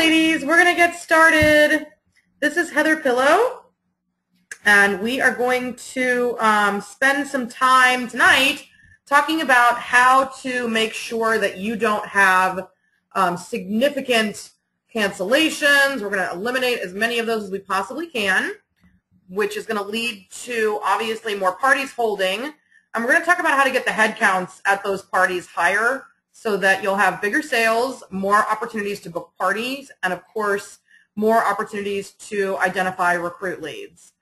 ladies, we're going to get started. This is Heather Pillow, and we are going to spend some time tonight talking about how to make sure that you don't have significant cancellations. We're going to eliminate as many of those as we possibly can, which is going to lead to obviously more parties holding. And we're going to talk about how to get the head counts at those parties higher so that you'll have bigger sales, more opportunities to book parties, and of course, more opportunities to identify recruit leads.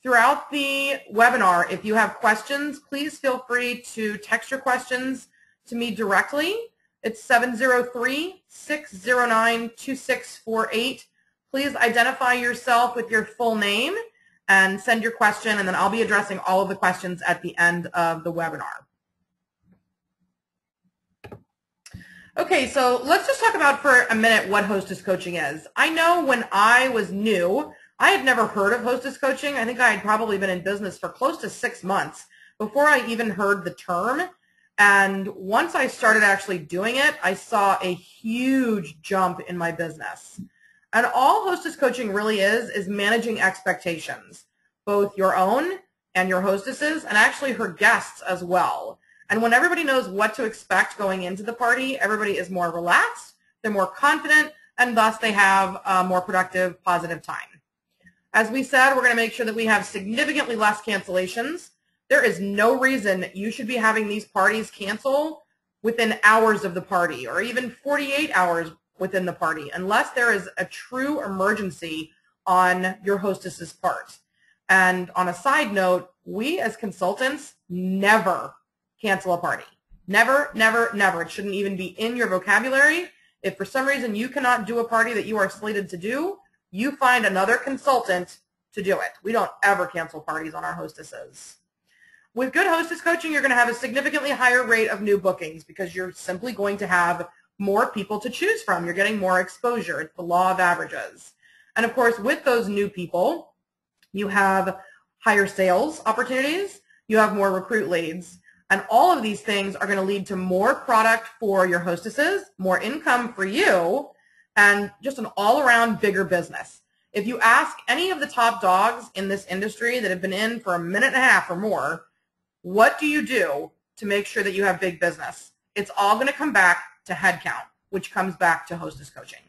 Throughout the webinar, if you have questions, please feel free to text your questions to me directly. It's 703-609-2648. Please identify yourself with your full name and send your question, and then I'll be addressing all of the questions at the end of the webinar. Okay, so let's just talk about for a minute what Hostess Coaching is. I know when I was new, I had never heard of Hostess Coaching. I think I had probably been in business for close to 6 months before I even heard the term. And once I started actually doing it, I saw a huge jump in my business. And all Hostess Coaching really is managing expectations, both your own and your hostesses, and actually her guests as well. And when everybody knows what to expect going into the party, everybody is more relaxed, they're more confident, and thus they have a more productive, positive time. As we said, we're going to make sure that we have significantly less cancellations. There is no reason you should be having these parties cancel within hours of the party or even 48 hours within the party unless there is a true emergency on your hostess's part. And on a side note, we as consultants never cancel a party. Never, never, never. It shouldn't even be in your vocabulary. If for some reason you cannot do a party that you are slated to do, you find another consultant to do it. We don't ever cancel parties on our hostesses. With good hostess coaching, you're going to have a significantly higher rate of new bookings because you're simply going to have more people to choose from. You're getting more exposure. It's the law of averages. And of course, with those new people, you have higher sales opportunities. You have more recruit leads. And all of these things are going to lead to more product for your hostesses, more income for you, and just an all-around bigger business. If you ask any of the top dogs in this industry that have been in for a minute and a half or more, what do you do to make sure that you have big business? It's all going to come back to headcount, which comes back to hostess coaching.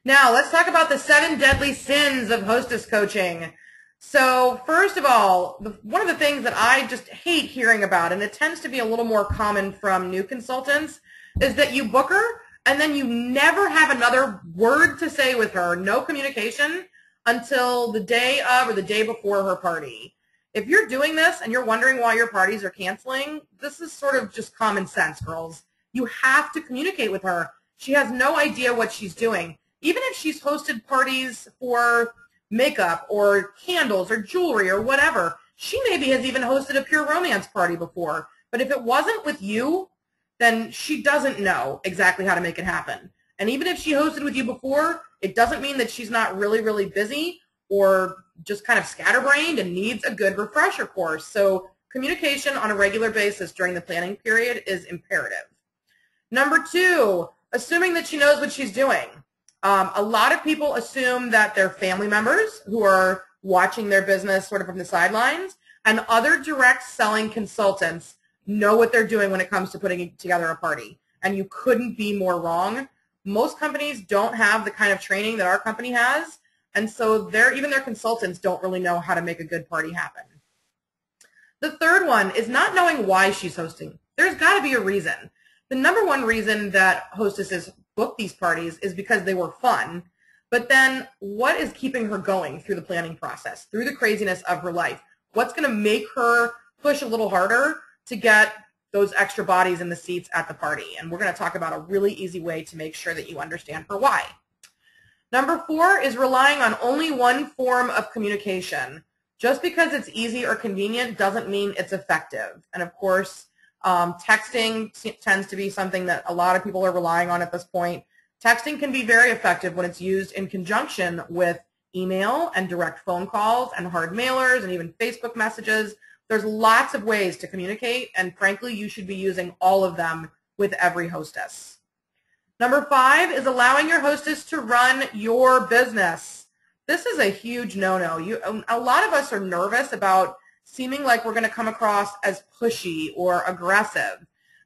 Now, let's talk about the 7 deadly sins of hostess coaching. So first of all, one of the things that I just hate hearing about, and it tends to be a little more common from new consultants, is that you book her and then you never have another word to say with her, no communication until the day of or the day before her party. If you're doing this and you're wondering why your parties are canceling, this is sort of just common sense, girls. You have to communicate with her. She has no idea what she's doing. Even if she's hosted parties for makeup or candles or jewelry or whatever. She maybe has even hosted a pure romance party before. But if it wasn't with you, then she doesn't know exactly how to make it happen. And even if she hosted with you before, it doesn't mean that she's not really, really busy or just kind of scatterbrained and needs a good refresher course. So communication on a regular basis during the planning period is imperative. Number 2, assuming that she knows what she's doing. A lot of people assume that their family members who are watching their business sort of from the sidelines and other direct selling consultants know what they're doing when it comes to putting together a party. And you couldn't be more wrong. Most companies don't have the kind of training that our company has, and so even their consultants don't really know how to make a good party happen. The third one is not knowing why she's hosting. There's got to be a reason. The number one reason that hostesses book these parties is because they were fun, but then what is keeping her going through the planning process, through the craziness of her life? What's going to make her push a little harder to get those extra bodies in the seats at the party? And we're going to talk about a really easy way to make sure that you understand her why. Number 4 is relying on only one form of communication. Just because it's easy or convenient doesn't mean it's effective. And of course, texting tends to be something that a lot of people are relying on at this point. Texting can be very effective when it's used in conjunction with email and direct phone calls and hard mailers and even Facebook messages. There's lots of ways to communicate, and frankly, you should be using all of them with every hostess. Number 5 is allowing your hostess to run your business. This is a huge no-no. A lot of us are nervous about seeming like we're going to come across as pushy or aggressive.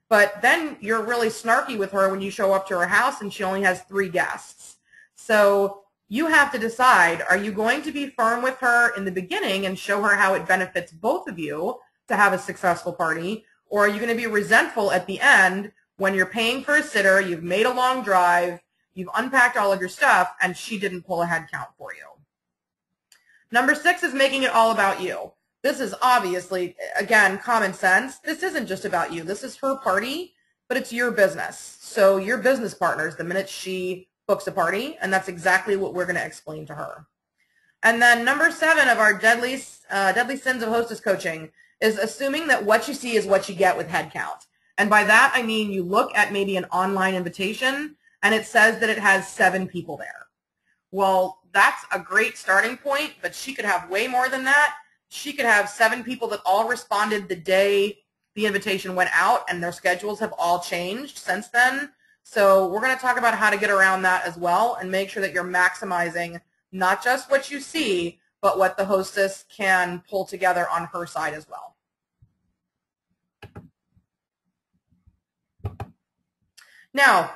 But then you're really snarky with her when you show up to her house and she only has 3 guests. So you have to decide, are you going to be firm with her in the beginning and show her how it benefits both of you to have a successful party, or are you going to be resentful at the end when you're paying for a sitter, you've made a long drive, you've unpacked all of your stuff, and she didn't pull a head count for you? Number 6 is making it all about you. This is obviously, again, common sense. This isn't just about you. This is her party, but it's your business. So your business partners the minute she books a party, and that's exactly what we're going to explain to her. And then number 7 of our deadly sins of hostess coaching is assuming that what you see is what you get with head count. And by that, I mean you look at maybe an online invitation, and it says that it has 7 people there. Well, that's a great starting point, but she could have way more than that. She could have 7 people that all responded the day the invitation went out, and their schedules have all changed since then. So we're going to talk about how to get around that as well and make sure that you're maximizing not just what you see, but what the hostess can pull together on her side as well. Now,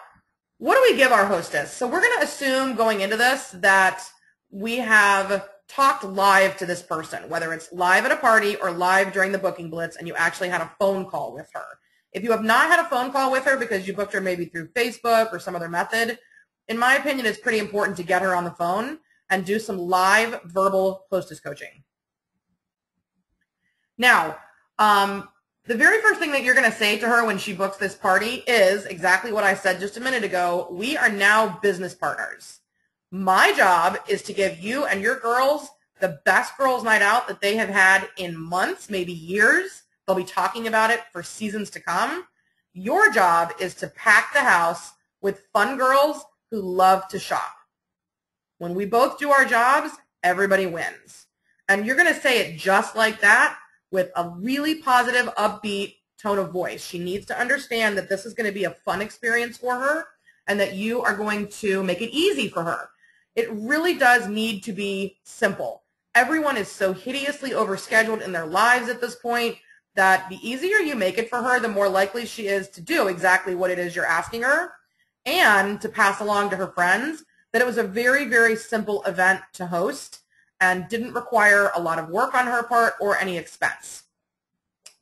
what do we give our hostess? So we're going to assume going into this that we have talked live to this person, whether it's live at a party or live during the booking blitz, and you actually had a phone call with her. If you have not had a phone call with her because you booked her maybe through Facebook or some other method, in my opinion, it's pretty important to get her on the phone and do some live verbal hostess coaching. Now, the very first thing that you're going to say to her when she books this party is exactly what I said just a minute ago. We are now business partners. My job is to give you and your girls the best girls' night out that they have had in months, maybe years. They'll be talking about it for seasons to come. Your job is to pack the house with fun girls who love to shop. When we both do our jobs, everybody wins. And you're going to say it just like that with a really positive, upbeat tone of voice. She needs to understand that this is going to be a fun experience for her and that you are going to make it easy for her. It really does need to be simple. Everyone is so hideously overscheduled in their lives at this point that the easier you make it for her, the more likely she is to do exactly what it is you're asking her and to pass along to her friends that it was a very, very simple event to host and didn't require a lot of work on her part or any expense.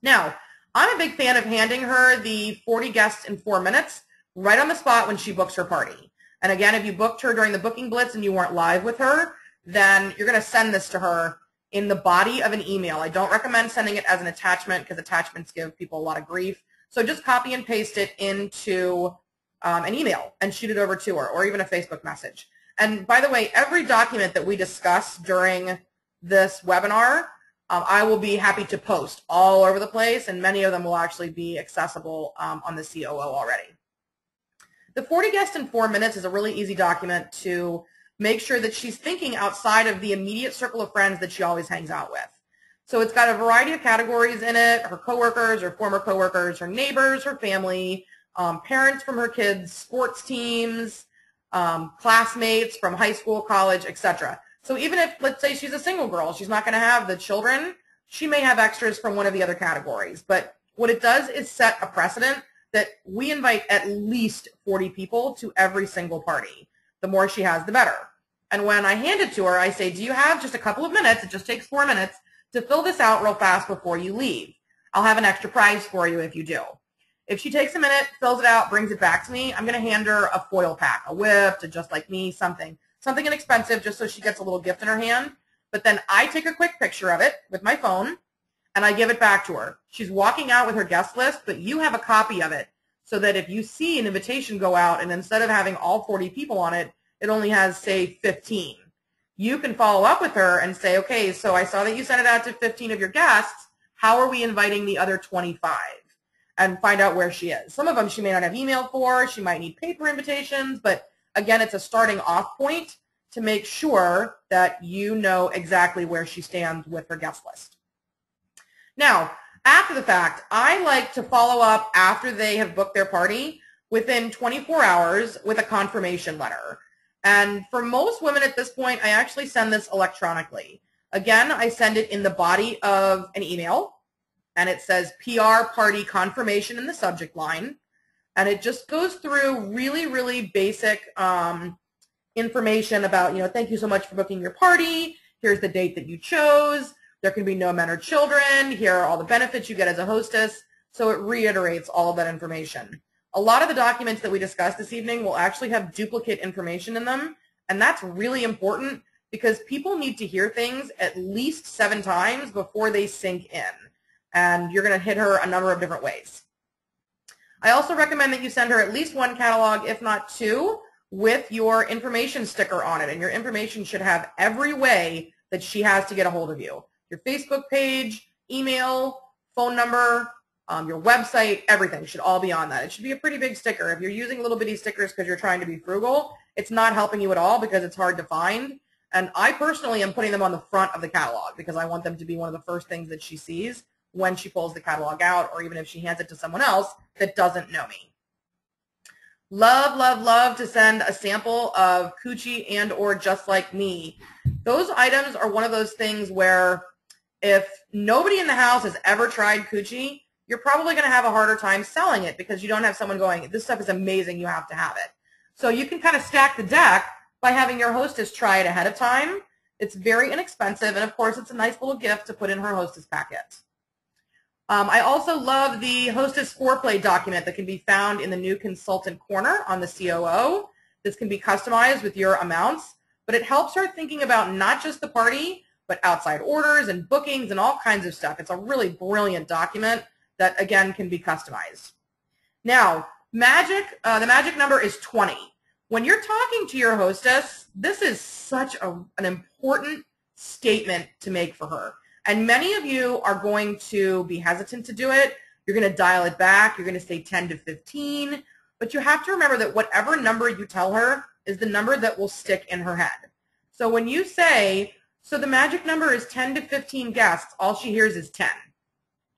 Now, I'm a big fan of handing her the 40 guests in 4 minutes right on the spot when she books her party. And again, if you booked her during the booking blitz and you weren't live with her, then you're going to send this to her in the body of an email. I don't recommend sending it as an attachment because attachments give people a lot of grief. So just copy and paste it into an email and shoot it over to her, or even a Facebook message. And by the way, every document that we discuss during this webinar, I will be happy to post all over the place, and many of them will actually be accessible on the COO already. The 40 guests in 4 minutes is a really easy document to make sure that she's thinking outside of the immediate circle of friends that she always hangs out with. So it's got a variety of categories in it: her coworkers or former coworkers, her neighbors, her family, parents from her kids' sports teams, classmates from high school, college, etc. So even if, let's say, she's a single girl, she's not going to have the children, she may have extras from one of the other categories. But what it does is set a precedent that we invite at least 40 people to every single party. The more she has, the better. And when I hand it to her, I say, do you have just a couple of minutes, it just takes 4 minutes, to fill this out real fast before you leave? I'll have an extra prize for you if you do. If she takes a minute, fills it out, brings it back to me, I'm going to hand her a foil pack, a whip, to Just Like Me, something inexpensive just so she gets a little gift in her hand. But then I take a quick picture of it with my phone, and I give it back to her. She's walking out with her guest list, but you have a copy of it so that if you see an invitation go out and instead of having all 40 people on it, it only has, say, 15. You can follow up with her and say, okay, so I saw that you sent it out to 15 of your guests. How are we inviting the other 25? And find out where she is. Some of them she may not have email for. She might need paper invitations. But again, it's a starting off point to make sure that you know exactly where she stands with her guest list. Now, after the fact, I like to follow up after they have booked their party within 24 hours with a confirmation letter. And for most women at this point, I actually send this electronically. Again, I send it in the body of an email, and it says PR party confirmation in the subject line. And it just goes through really, really basic information about, thank you so much for booking your party. Here's the date that you chose. There can be no men or children. Here are all the benefits you get as a hostess. So it reiterates all of that information. A lot of the documents that we discussed this evening will actually have duplicate information in them. And that's really important because people need to hear things at least 7 times before they sink in. And you're going to hit her a number of different ways. I also recommend that you send her at least 1 catalog, if not 2, with your information sticker on it. And your information should have every way that she has to get a hold of you. Your Facebook page, email, phone number, your website, everything should all be on that. It should be a pretty big sticker. If you're using little bitty stickers because you're trying to be frugal, it's not helping you at all because it's hard to find. And I personally am putting them on the front of the catalog because I want them to be one of the first things that she sees when she pulls the catalog out, or even if she hands it to someone else that doesn't know me. Love, love, love to send a sample of Coochie and or Just Like Me. Those items are one of those things where if nobody in the house has ever tried Coochie, you're probably going to have a harder time selling it because you don't have someone going, this stuff is amazing, you have to have it. So you can kind of stack the deck by having your hostess try it ahead of time. It's very inexpensive, and of course it's a nice little gift to put in her hostess packet. I also love the Hostess Foreplay document that can be found in the new consultant corner on the COO. This can be customized with your amounts, but it helps her thinking about not just the party, but outside orders and bookings and all kinds of stuff. It's a really brilliant document that, again, can be customized. Now, the magic number is 20. When you're talking to your hostess, this is such an important statement to make for her. And many of you are going to be hesitant to do it. You're going to dial it back. You're going to say 10 to 15. But you have to remember that whatever number you tell her is the number that will stick in her head. So when you say, so the magic number is 10 to 15 guests, all she hears is 10.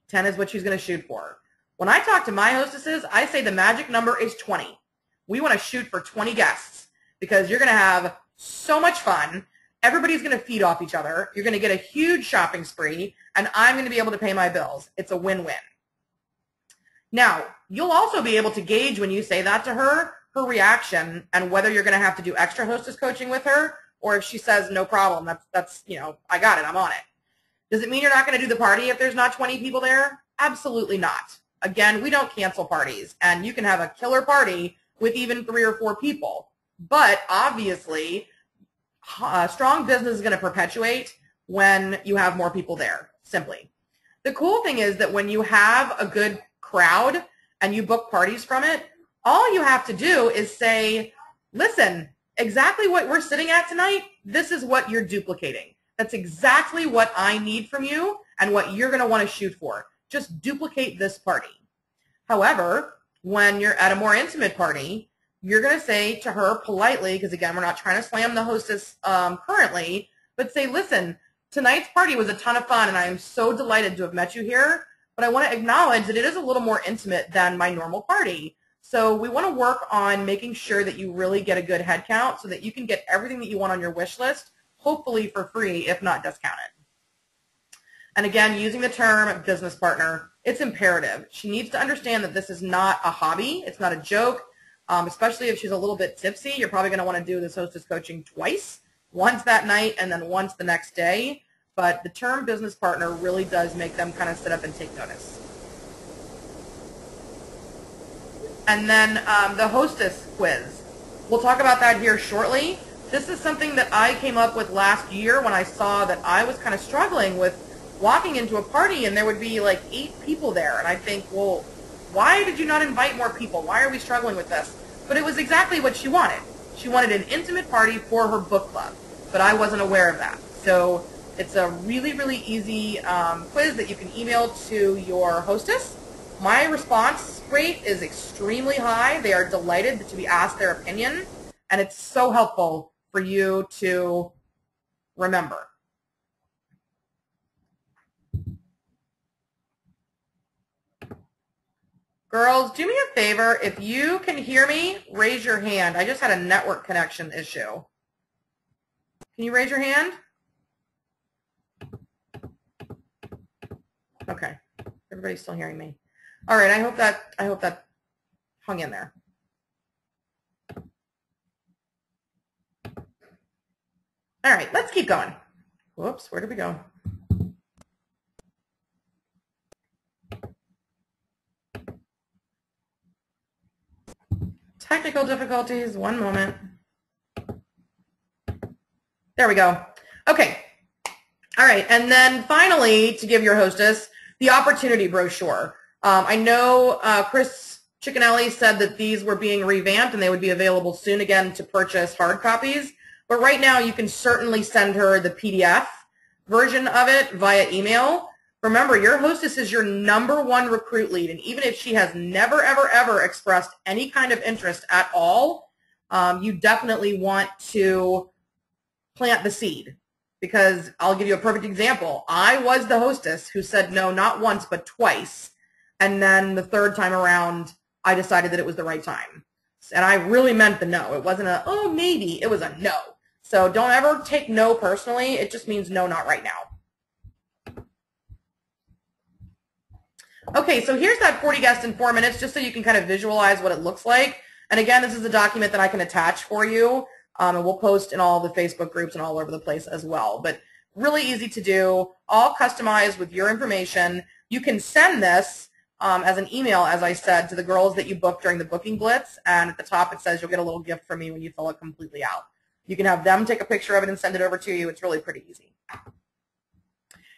10 is what she's going to shoot for. When I talk to my hostesses, I say the magic number is 20. We want to shoot for 20 guests because you're going to have so much fun. Everybody's going to feed off each other. You're going to get a huge shopping spree, and I'm going to be able to pay my bills. It's a win-win. Now, you'll also be able to gauge when you say that to her, her reaction, and whether you're going to have to do extra hostess coaching with her, or if she says, no problem, that's I got it, I'm on it. Does it mean you're not going to do the party if there's not 20 people there? Absolutely not. Again, we don't cancel parties, and you can have a killer party with even 3 or 4 people. But obviously, strong business is going to perpetuate when you have more people there, simply. The cool thing is that when you have a good crowd and you book parties from it, all you have to do is say, listen, exactly what we're sitting at tonight, this is what you're duplicating. That's exactly what I need from you and what you're going to want to shoot for. Just duplicate this party. However, when you're at a more intimate party, you're going to say to her politely, because again, we're not trying to slam the hostess currently, but say, listen, tonight's party was a ton of fun, and I am so delighted to have met you here, but I want to acknowledge that it is a little more intimate than my normal party. So we want to work on making sure that you really get a good head count so that you can get everything that you want on your wish list, hopefully for free, if not discounted. And again, using the term business partner, it's imperative. She needs to understand that this is not a hobby. It's not a joke. Especially if she's a little bit tipsy, you're probably going to want to do this hostess coaching twice, once that night and then once the next day. But the term business partner really does make them kind of sit up and take notice. And then the hostess quiz. We'll talk about that here shortly. This is something that I came up with last year when I saw that I was kind of struggling with walking into a party and there would be like 8 people there. And I think, well, why did you not invite more people? Why are we struggling with this? But it was exactly what she wanted. She wanted an intimate party for her book club, but I wasn't aware of that. So it's a really, really easy quiz that you can email to your hostess. My response rate is extremely high. They are delighted to be asked their opinion, and it's so helpful for you to remember. Girls, do me a favor. If you can hear me, raise your hand. I just had a network connection issue. Can you raise your hand? Okay. Everybody's still hearing me. All right. I hope that hung in there. All right. Let's keep going. Whoops. Where did we go? Technical difficulties. One moment. There we go. Okay. All right. And then finally, to give your hostess the opportunity brochure. I know Chris Ciccinelli said that these were being revamped and they would be available soon again to purchase hard copies. But right now, you can certainly send her the PDF version of it via email. Remember, your hostess is your #1 recruit lead, and even if she has never, ever, ever expressed any kind of interest at all, you definitely want to plant the seed, because I'll give you a perfect example. I was the hostess who said no not once but twice, and then the third time around, I decided that it was the right time. And I really meant the no. It wasn't a, oh, maybe. It was a no. So don't ever take no personally. It just means no, not right now. Okay, so here's that 40 guests in 4 minutes, just so you can kind of visualize what it looks like. And again, this is a document that I can attach for you, and we'll post in all the Facebook groups and all over the place as well. But really easy to do, all customized with your information. You can send this as an email, as I said, to the girls that you booked during the booking blitz, and at the top it says you'll get a little gift from me when you fill it completely out. You can have them take a picture of it and send it over to you. It's really pretty easy.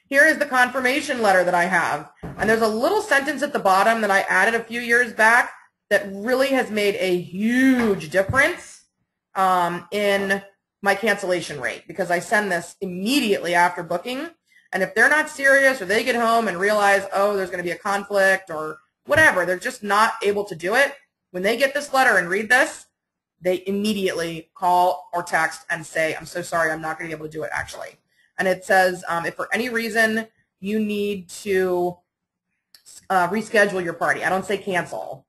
Here is the confirmation letter that I have. And there's a little sentence at the bottom that I added a few years back that really has made a huge difference in my cancellation rate, because I send this immediately after booking. And if they're not serious, or they get home and realize, oh, there's going to be a conflict or whatever, they're just not able to do it, when they get this letter and read this, they immediately call or text and say, I'm so sorry, I'm not going to be able to do it actually. And it says, if for any reason you need to reschedule your party, I don't say cancel.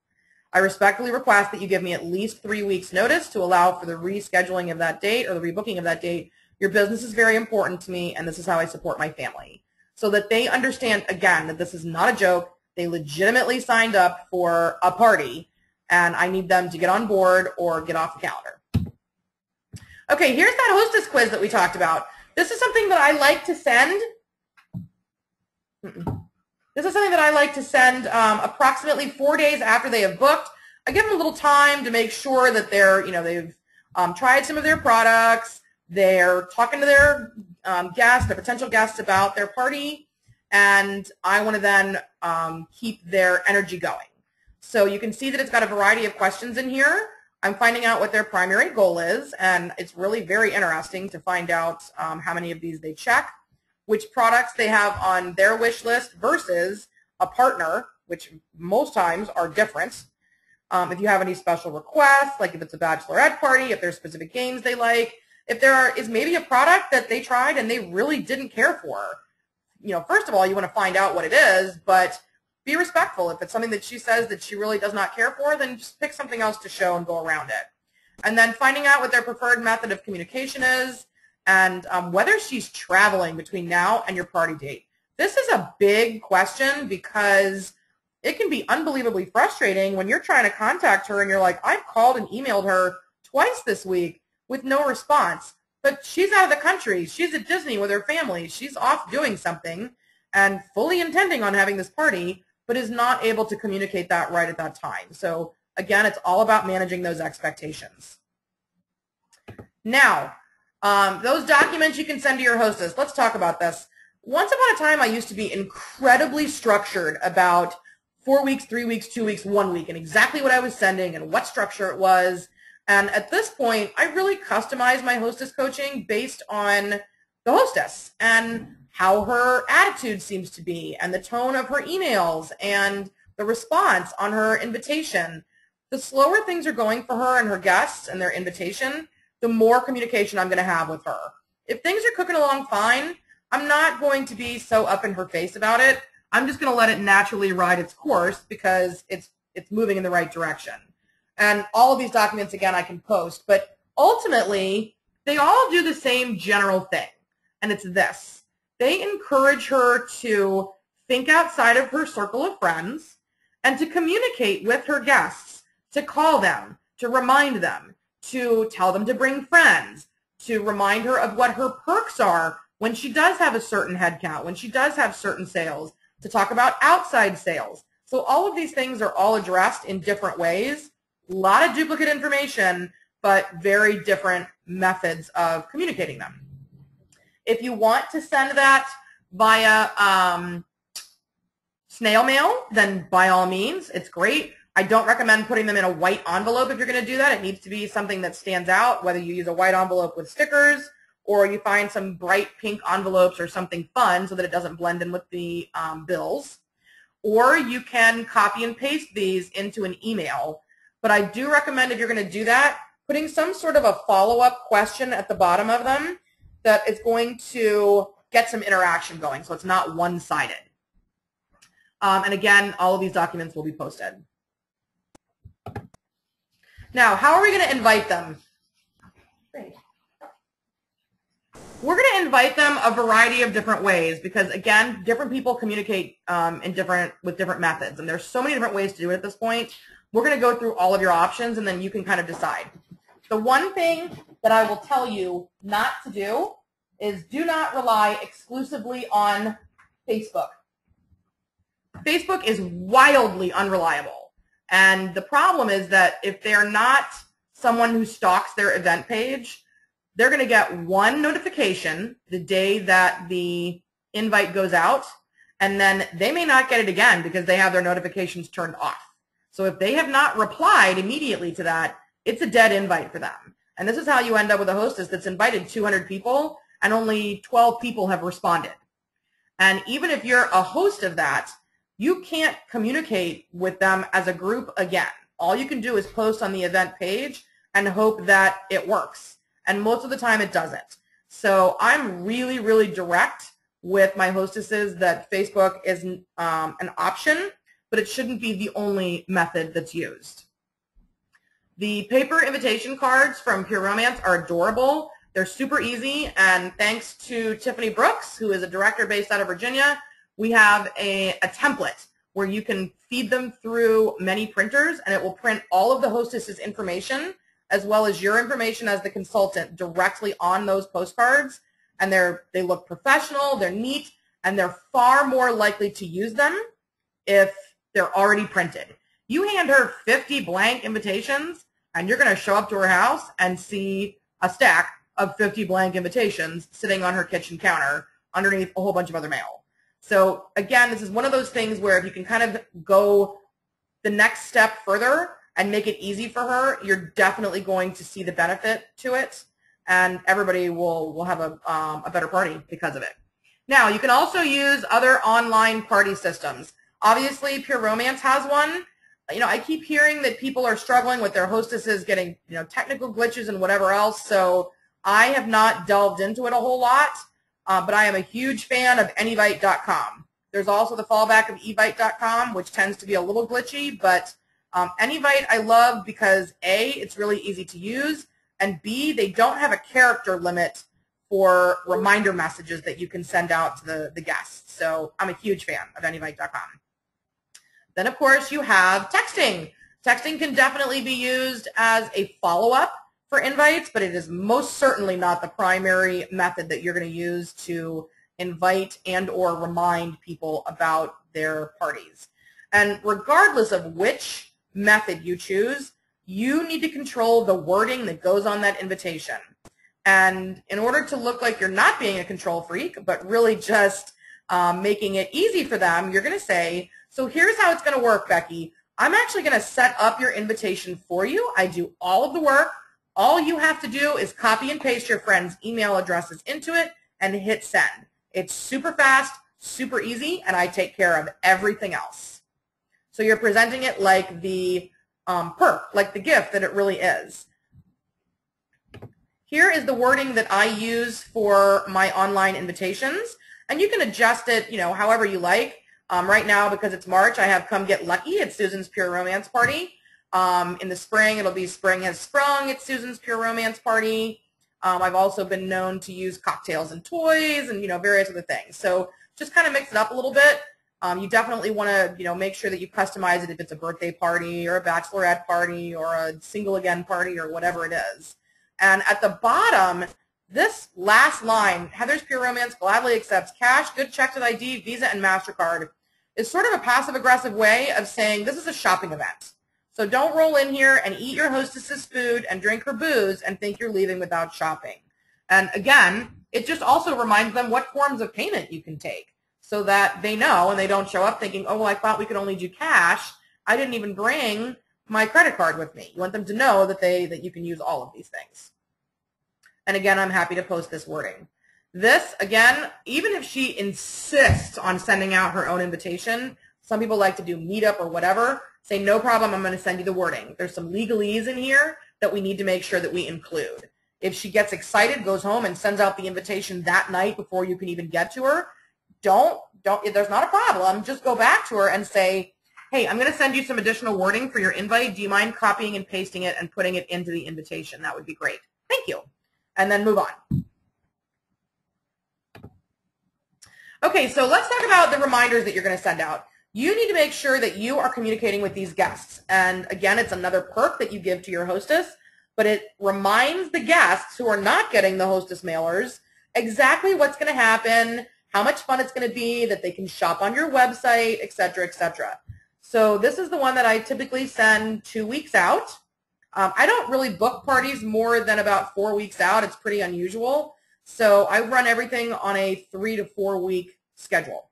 I respectfully request that you give me at least 3 weeks notice to allow for the rescheduling of that date or the rebooking of that date. Your business is very important to me, and this is how I support my family. So that they understand, again, that this is not a joke. They legitimately signed up for a party, and I need them to get on board or get off the calendar. Okay, here's that hostess quiz that we talked about. This is something that I like to send. This is something that I like to send approximately 4 days after they have booked. I give them a little time to make sure that they're, they've tried some of their products. They're talking to their guests, their potential guests about their party, and I want to then keep their energy going. So you can see that it's got a variety of questions in here. I'm finding out what their primary goal is, and it's really very interesting to find out how many of these they check, which products they have on their wish list versus a partner, which most times are different. If you have any special requests, like if it's a bachelorette party, if there's specific games they like, if there is maybe a product that they tried and they really didn't care for. First of all, you want to find out what it is, but be respectful. If it's something that she says that she really does not care for, then just pick something else to show and go around it. And then finding out what their preferred method of communication is, and whether she's traveling between now and your party date. This is a big question, because it can be unbelievably frustrating when you're trying to contact her and you're like, I've called and emailed her twice this week with no response, but she's out of the country. She's at Disney with her family. She's off doing something and fully intending on having this party, but is not able to communicate that right at that time. So again, it's all about managing those expectations. Now, those documents you can send to your hostess. Let's talk about this. Once upon a time, I used to be incredibly structured about 4 weeks, 3 weeks, 2 weeks, 1 week, and exactly what I was sending and what structure it was. And at this point, I really customize my hostess coaching based on the hostess and how her attitude seems to be, and the tone of her emails, and the response on her invitation. The slower things are going for her and her guests and their invitation, the more communication I'm going to have with her. If things are cooking along fine, I'm not going to be so up in her face about it. I'm just going to let it naturally ride its course, because it's it's moving in the right direction. And all of these documents, again, I can post, but ultimately, they all do the same general thing, and it's this. They encourage her to think outside of her circle of friends and to communicate with her guests, to call them, to remind them, to tell them to bring friends, to remind her of what her perks are when she does have a certain head count, when she does have certain sales, to talk about outside sales. So all of these things are all addressed in different ways. A lot of duplicate information, but very different methods of communicating them. If you want to send that via snail mail, then by all means, it's great. I don't recommend putting them in a white envelope if you're going to do that. It needs to be something that stands out, whether you use a white envelope with stickers or you find some bright pink envelopes or something fun so that it doesn't blend in with the bills. Or you can copy and paste these into an email. But I do recommend, if you're going to do that, putting some sort of a follow-up question at the bottom of them that is going to get some interaction going so it's not one-sided. And again, all of these documents will be posted. Now, how are we going to invite them? Great. We're going to invite them a variety of different ways because, again, different people communicate with different methods. And there's so many different ways to do it at this point. We're going to go through all of your options, and then you can kind of decide. The one thing that I will tell you not to do is do not rely exclusively on Facebook. Facebook is wildly unreliable. And the problem is that if they're not someone who stalks their event page, they're going to get one notification the day that the invite goes out, and then they may not get it again because they have their notifications turned off. So if they have not replied immediately to that, it's a dead invite for them. And this is how you end up with a hostess that's invited 200 people and only 12 people have responded. And even if you're a host of that, you can't communicate with them as a group again. All you can do is post on the event page and hope that it works. And most of the time it doesn't. So I'm really, really direct with my hostesses that Facebook is an option, but it shouldn't be the only method that's used. The paper invitation cards from Pure Romance are adorable. They're super easy, and thanks to Tiffany Brooks, who is a director based out of Virginia, we have a template where you can feed them through many printers, and it will print all of the hostess's information as well as your information as the consultant directly on those postcards. And they look professional, they're neat, and they're far more likely to use them if they're already printed. You hand her 50 blank invitations, and you're going to show up to her house and see a stack of 50 blank invitations sitting on her kitchen counter underneath a whole bunch of other mail. So again, this is one of those things where if you can kind of go the next step further and make it easy for her, you're definitely going to see the benefit to it, and everybody will have a better party because of it. Now, you can also use other online party systems. Obviously, Pure Romance has one. I keep hearing that people are struggling with their hostesses getting, technical glitches and whatever else, so I have not delved into it a whole lot, but I am a huge fan of Anyvite.com. There's also the fallback of Evite.com, which tends to be a little glitchy, but Anyvite I love because A, it's really easy to use, and B, they don't have a character limit for reminder messages that you can send out to the guests. So I'm a huge fan of Anyvite.com. Then, of course, you have texting. Texting can definitely be used as a follow-up for invites, but it is most certainly not the primary method that you're going to use to invite and or remind people about their parties. And regardless of which method you choose, you need to control the wording that goes on that invitation. And in order to look like you're not being a control freak, but really just making it easy for them, you're going to say, so here's how it's going to work, Becky. I'm actually going to set up your invitation for you. I do all of the work. All you have to do is copy and paste your friends' email addresses into it and hit send. It's super fast, super easy, and I take care of everything else. So you're presenting it like the perk, like the gift that it really is. Here is the wording that I use for my online invitations, and you can adjust it, however you like. Right now, because it's March, I have Come Get Lucky. It's Susan's Pure Romance Party. In the spring, it'll be Spring Has Sprung. It's Susan's Pure Romance Party. I've also been known to use cocktails and toys and, various other things. So just kind of mix it up a little bit. You definitely want to, make sure that you customize it if it's a birthday party or a bachelorette party or a single again party or whatever it is. And at the bottom, this last line, Heather's Pure Romance gladly accepts cash, good checks with ID, Visa, and MasterCard, is sort of a passive-aggressive way of saying this is a shopping event. So don't roll in here and eat your hostess's food and drink her booze and think you're leaving without shopping. And again, it just also reminds them what forms of payment you can take so that they know and they don't show up thinking, oh, well, I thought we could only do cash. I didn't even bring my credit card with me. You want them to know that you can use all of these things. And again, I'm happy to post this wording. This, again, even if she insists on sending out her own invitation, some people like to do meetup or whatever, say, no problem, I'm going to send you the wording. There's some legalese in here that we need to make sure that we include. If she gets excited, goes home, and sends out the invitation that night before you can even get to her, there's not a problem. Just go back to her and say, hey, I'm going to send you some additional wording for your invite. Do you mind copying and pasting it and putting it into the invitation? That would be great. Thank you. And then move on. Okay, so let's talk about the reminders that you're going to send out. You need to make sure that you are communicating with these guests. And again, it's another perk that you give to your hostess, but it reminds the guests who are not getting the hostess mailers exactly what's going to happen, how much fun it's going to be, that they can shop on your website, etc., etc. So this is the one that I typically send 2 weeks out. I don't really book parties more than about 4 weeks out. It's pretty unusual. So I run everything on a 3 to 4 week schedule.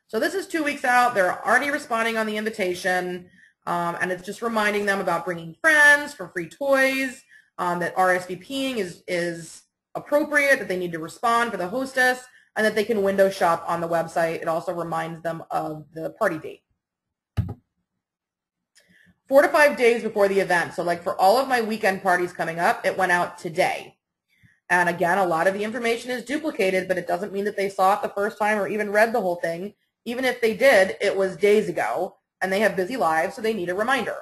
So this is 2 weeks out. They're already responding on the invitation, and it's just reminding them about bringing friends for free toys, that RSVPing is appropriate, that they need to respond for the hostess, and that they can window shop on the website. It also reminds them of the party date. 4 to 5 days before the event. So like for all of my weekend parties coming up, it went out today. And again, a lot of the information is duplicated, but it doesn't mean that they saw it the first time or even read the whole thing. Even if they did, it was days ago, and they have busy lives, so they need a reminder.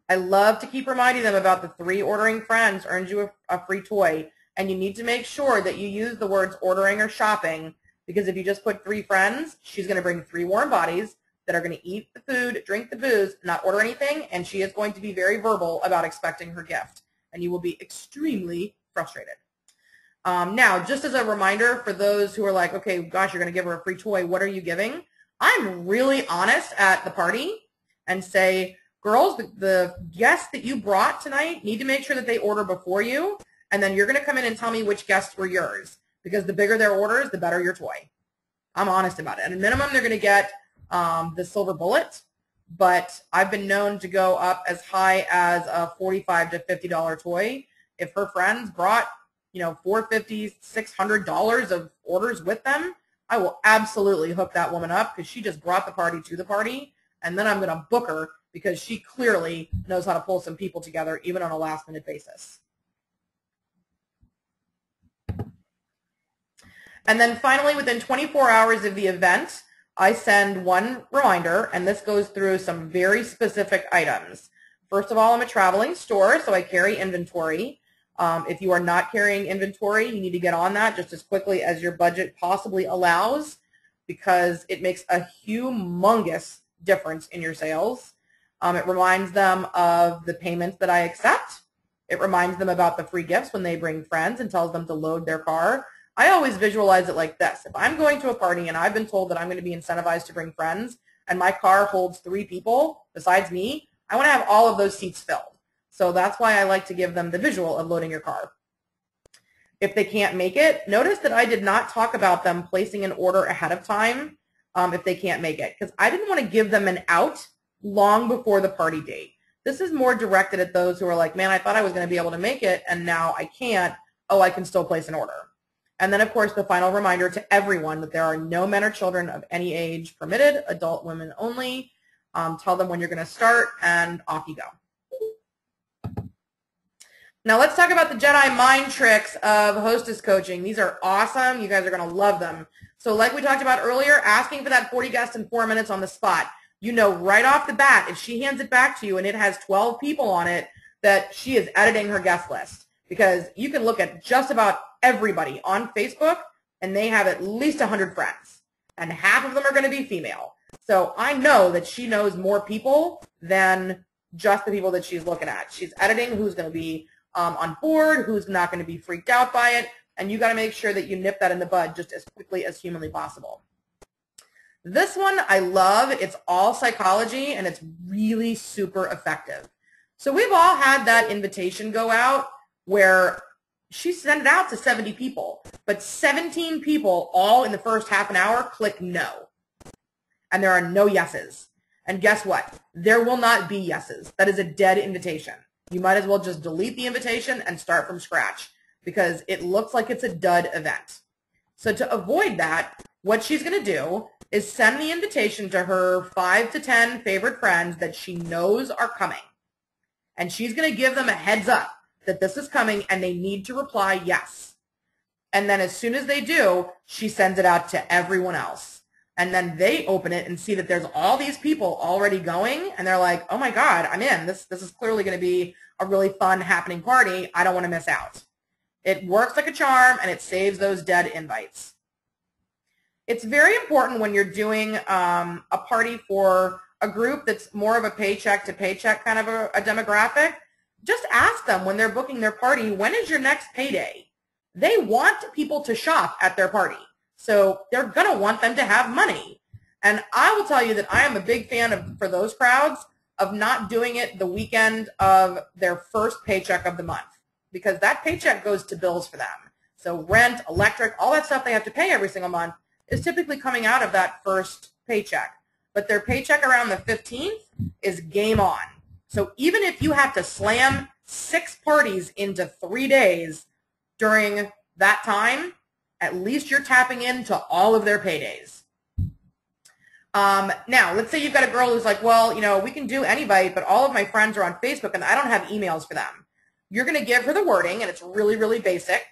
I love to keep reminding them about the 3 ordering friends earns you a free toy, and you need to make sure that you use the words ordering or shopping, because if you just put 3 friends, she's going to bring 3 warm bodies that are going to eat the food, drink the booze, not order anything, and she is going to be very verbal about expecting her gift, and you will be extremely frustrated. Now, just as a reminder for those who are like, okay, gosh, you're going to give her a free toy, what are you giving? I'm really honest at the party and say, girls, the guests that you brought tonight need to make sure that they order before you, and then you're going to come in and tell me which guests were yours, because the bigger their orders, the better your toy. I'm honest about it. At a minimum, they're going to get the silver bullet, but I've been known to go up as high as a $45 to $50 toy. If her friends brought, $450, $600 of orders with them, I will absolutely hook that woman up because she just brought the party to the party, and then I'm going to book her because she clearly knows how to pull some people together even on a last-minute basis. And then finally, within 24 hours of the event, I send one reminder, and this goes through some very specific items. First of all, I'm a traveling store, so I carry inventory. If you are not carrying inventory, you need to get on that just as quickly as your budget possibly allows, because it makes a humongous difference in your sales. It reminds them of the payments that I accept. It reminds them about the free gifts when they bring friends and tells them to load their car. I always visualize it like this. If I'm going to a party and I've been told that I'm going to be incentivized to bring friends and my car holds 3 people besides me, I want to have all of those seats filled. So that's why I like to give them the visual of loading your car. If they can't make it, notice that I did not talk about them placing an order ahead of time if they can't make it, because I didn't want to give them an out long before the party date. This is more directed at those who are like, man, I thought I was going to be able to make it and now I can't. Oh, I can still place an order. And then, of course, the final reminder to everyone that there are no men or children of any age permitted, adult women only. Tell them when you're going to start, and off you go. Now let's talk about the Jedi mind tricks of hostess coaching. These are awesome. You guys are going to love them. So like we talked about earlier, asking for that 40 guests in 4 minutes on the spot. You know right off the bat, if she hands it back to you and it has 12 people on it, that she is editing her guest list. Because you can look at just about everybody on Facebook and they have at least 100 friends. And half of them are going to be female. So I know that she knows more people than just the people that she's looking at. She's editing who's going to be on board, who's not going to be freaked out by it, and you got to make sure that you nip that in the bud just as quickly as humanly possible. This one I love. It's all psychology, and it's really super effective. So we've all had that invitation go out where she sent it out to 70 people, but 17 people all in the first half an hour click no, and there are no yeses. And guess what? There will not be yeses. That is a dead invitation. You might as well just delete the invitation and start from scratch because it looks like it's a dud event. So to avoid that, what she's going to do is send the invitation to her 5 to 10 favorite friends that she knows are coming. And she's going to give them a heads up that this is coming and they need to reply yes. And then as soon as they do, she sends it out to everyone else. And then they open it and see that there's all these people already going, and they're like, oh my God, I'm in. This is clearly going to be a really fun, happening party. I don't want to miss out. It works like a charm, and it saves those dead invites. It's very important when you're doing a party for a group that's more of a paycheck to paycheck kind of a demographic. Just ask them when they're booking their party, when is your next payday? They want people to shop at their party. So they're going to want them to have money. And I will tell you that I am a big fan of, for those crowds, of not doing it the weekend of their first paycheck of the month, because that paycheck goes to bills for them. So rent, electric, all that stuff they have to pay every single month is typically coming out of that first paycheck. But their paycheck around the 15th is game on. So even if you have to slam 6 parties into 3 days during that time, at least you're tapping into all of their paydays. Now, let's say you've got a girl who's like, well, you know, we can do Anybite, but all of my friends are on Facebook and I don't have emails for them. You're going to give her the wording, and it's really, really basic,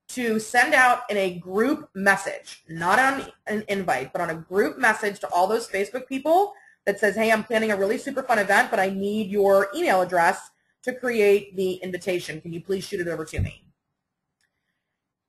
to send out in a group message, not on an invite, but on a group message to all those Facebook people that says, hey, I'm planning a really super fun event, but I need your email address to create the invitation. Can you please shoot it over to me?